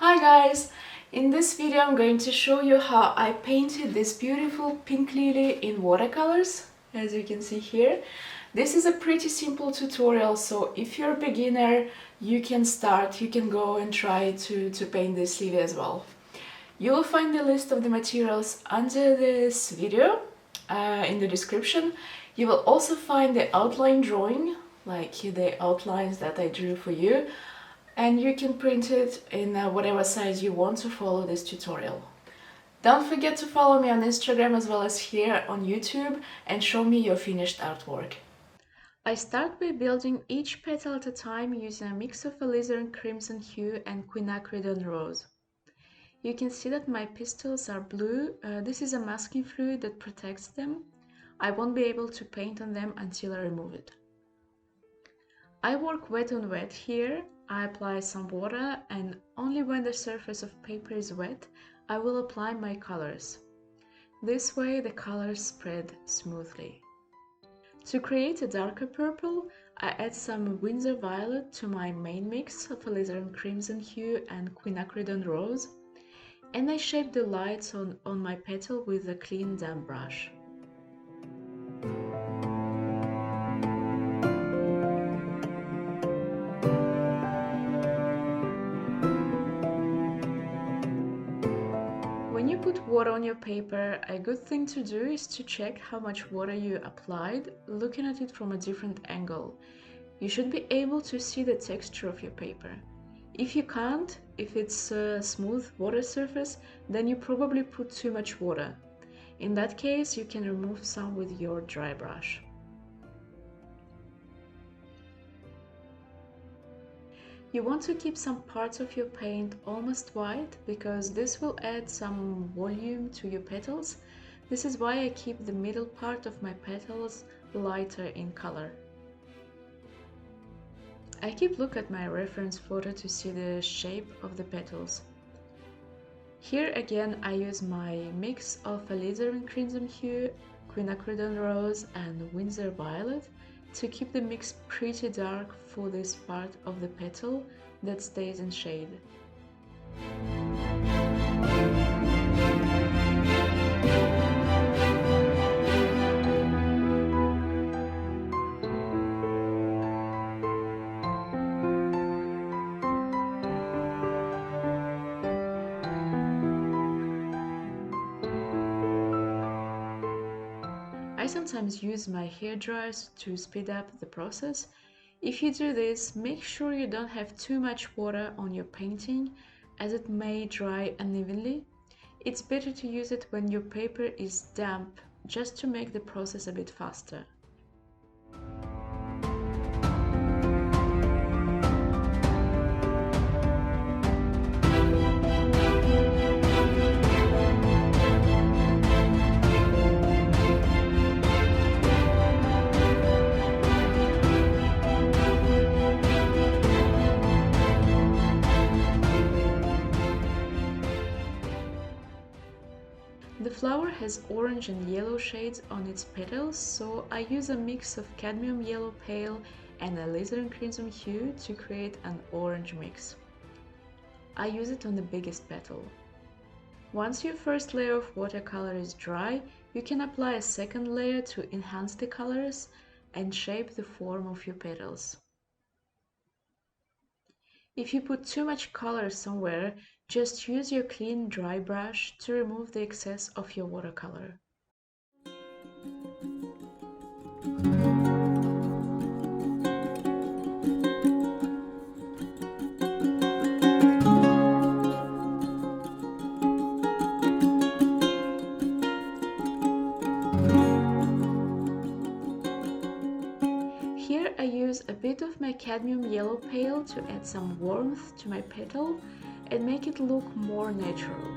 Hi guys! In this video I'm going to show you how I painted this beautiful pink lily in watercolors, as you can see here. This is a pretty simple tutorial, so if you're a beginner you can go and try to paint this lily as well. You will find the list of the materials under this video in the description. You will also find the outline drawing, like the outlines that I drew for you. And you can print it in whatever size you want to follow this tutorial. Don't forget to follow me on Instagram as well as here on YouTube and show me your finished artwork. I start by building each petal at a time using a mix of alizarin crimson hue and quinacridone rose. You can see that my pistils are blue. This is a masking fluid that protects them. I won't be able to paint on them until I remove it. I work wet on wet here. I apply some water, and only when the surface of paper is wet, I will apply my colors. This way the colors spread smoothly. To create a darker purple, I add some Winsor violet to my main mix of alizarin crimson hue and quinacridone rose, and I shape the lights on my petal with a clean damp brush. When you put water on your paper, a good thing to do is to check how much water you applied, looking at it from a different angle. You should be able to see the texture of your paper. If you can't, if it's a smooth water surface, then you probably put too much water. In that case, you can remove some with your dry brush. You want to keep some parts of your paint almost white because this will add some volume to your petals. This is why I keep the middle part of my petals lighter in color. I keep look at my reference photo to see the shape of the petals. Here again I use my mix of alizarin crimson hue, quinacridone rose and Winsor violet to keep the mix pretty dark for this part of the petal that stays in shade. I sometimes use my hair dryers to speed up the process. If you do this, make sure you don't have too much water on your painting, as it may dry unevenly. It's better to use it when your paper is damp, just to make the process a bit faster. The flower has orange and yellow shades on its petals, so I use a mix of cadmium yellow pale and alizarin crimson hue to create an orange mix. I use it on the biggest petal. Once your first layer of watercolor is dry, you can apply a second layer to enhance the colors and shape the form of your petals. If you put too much color somewhere, just use your clean dry brush to remove the excess of your watercolor. Here I use a bit of my cadmium yellow pale to add some warmth to my petal and make it look more natural.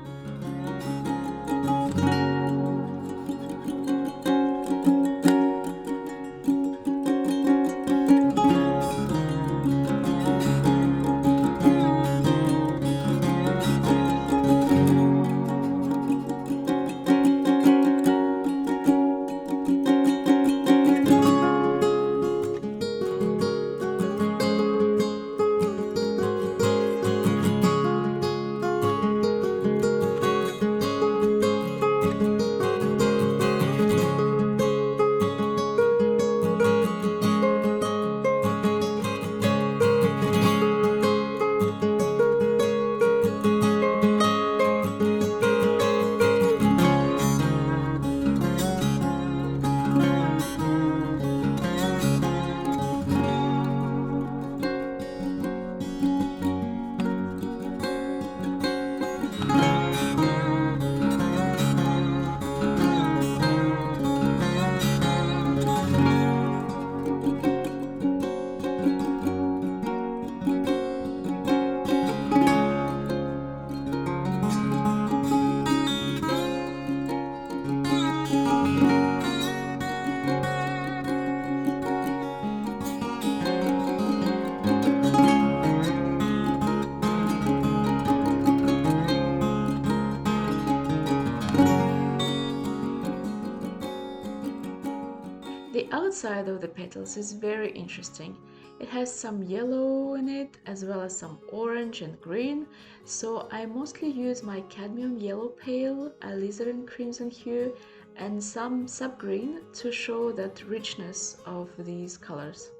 The outside of the petals is very interesting. It has some yellow in it as well as some orange and green, so I mostly use my cadmium yellow pale, alizarin crimson hue and some sub-green to show that richness of these colors.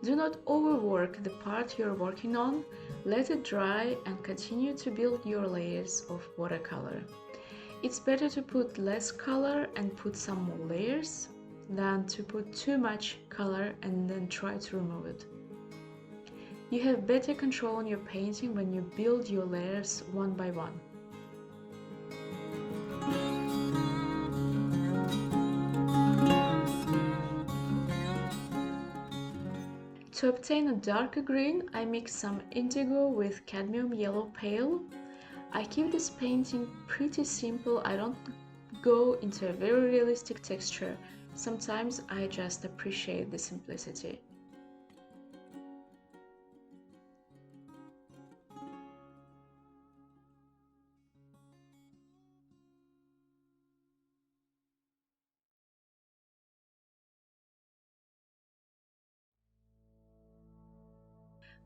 Do not overwork the part you're working on, let it dry and continue to build your layers of watercolor. It's better to put less color and put some more layers than to put too much color and then try to remove it. You have better control on your painting when you build your layers one by one. To obtain a darker green, I mix some indigo with cadmium yellow pale. I keep this painting pretty simple, I don't go into a very realistic texture. Sometimes I just appreciate the simplicity.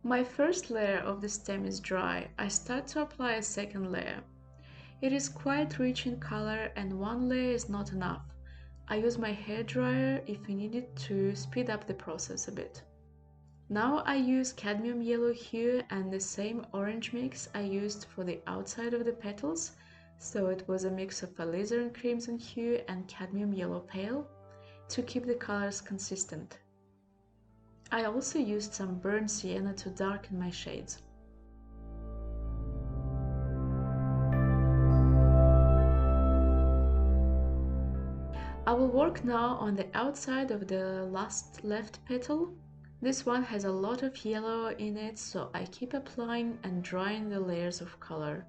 My first layer of the stem is dry. I start to apply a second layer. It is quite rich in color and one layer is not enough. I use my hairdryer if you need it to speed up the process a bit. Now I use cadmium yellow hue and the same orange mix I used for the outside of the petals, so it was a mix of alizarin crimson hue and cadmium yellow pale to keep the colors consistent. I also used some burnt sienna to darken my shades. I will work now on the outside of the last left petal. This one has a lot of yellow in it, so I keep applying and drying the layers of color.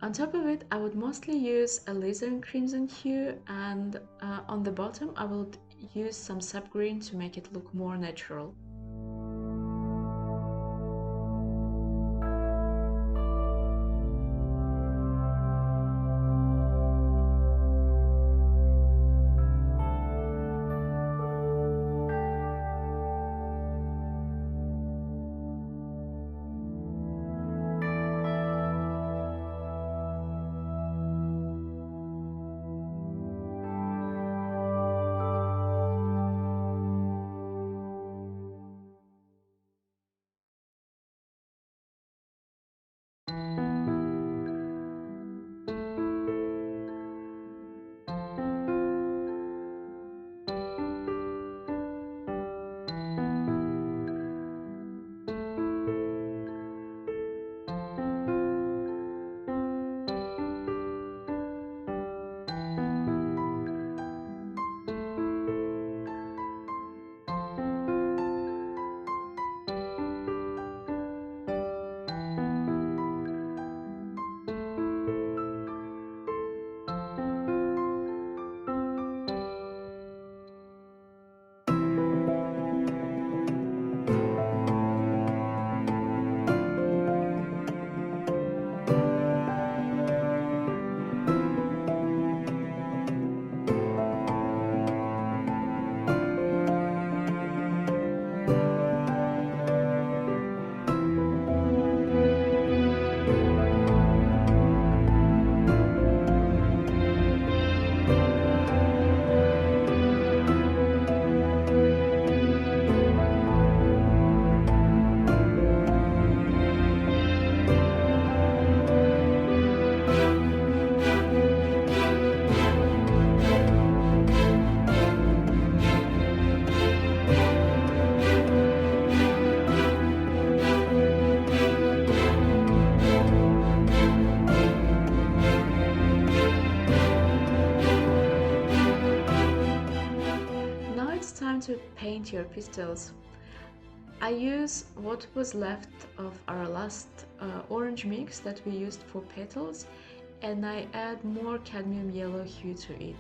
On top of it, I would mostly use alizarin crimson hue, and on the bottom I will use some sub-green to make it look more natural. To paint your pistils. I use what was left of our last orange mix that we used for petals, and I add more cadmium yellow hue to it.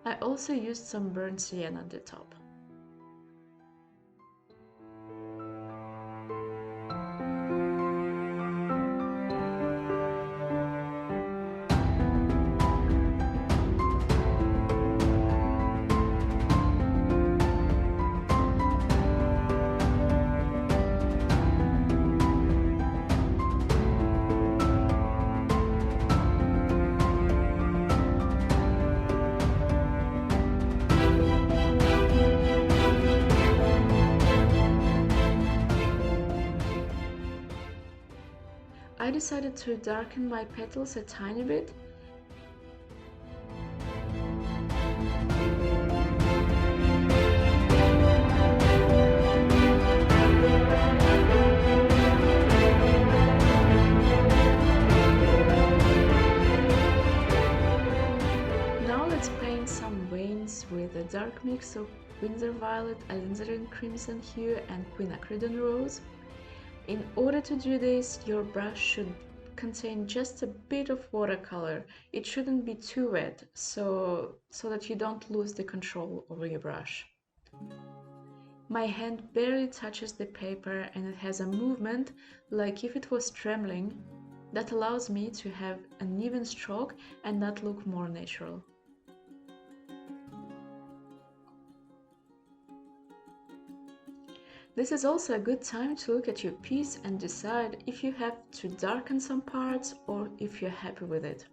I also used some burnt sienna at the top. decided to darken my petals a tiny bit. Now let's paint some veins with a dark mix of Winsor Violet, Alizarin Crimson Hue and Quinacridone Rose. In order to do this, your brush should contain just a bit of watercolor. It shouldn't be too wet, so that you don't lose the control over your brush. My hand barely touches the paper and it has a movement like if it was trembling that allows me to have an even stroke and not look more natural. This is also a good time to look at your piece and decide if you have to darken some parts or if you're happy with it.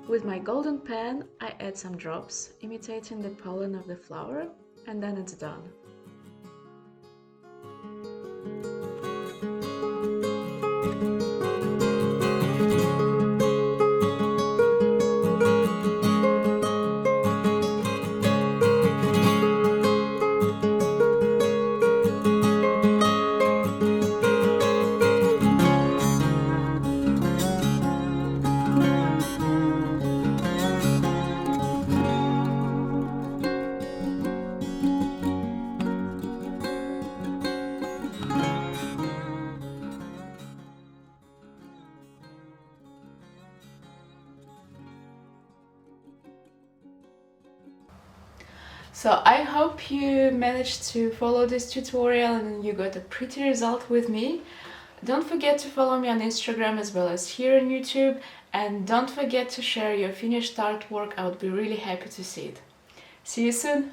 With my golden pen, I add some drops, imitating the pollen of the flower, and then it's done. So I hope you managed to follow this tutorial and you got a pretty result with me. Don't forget to follow me on Instagram as well as here on YouTube, and don't forget to share your finished artwork. I would be really happy to see it. See you soon!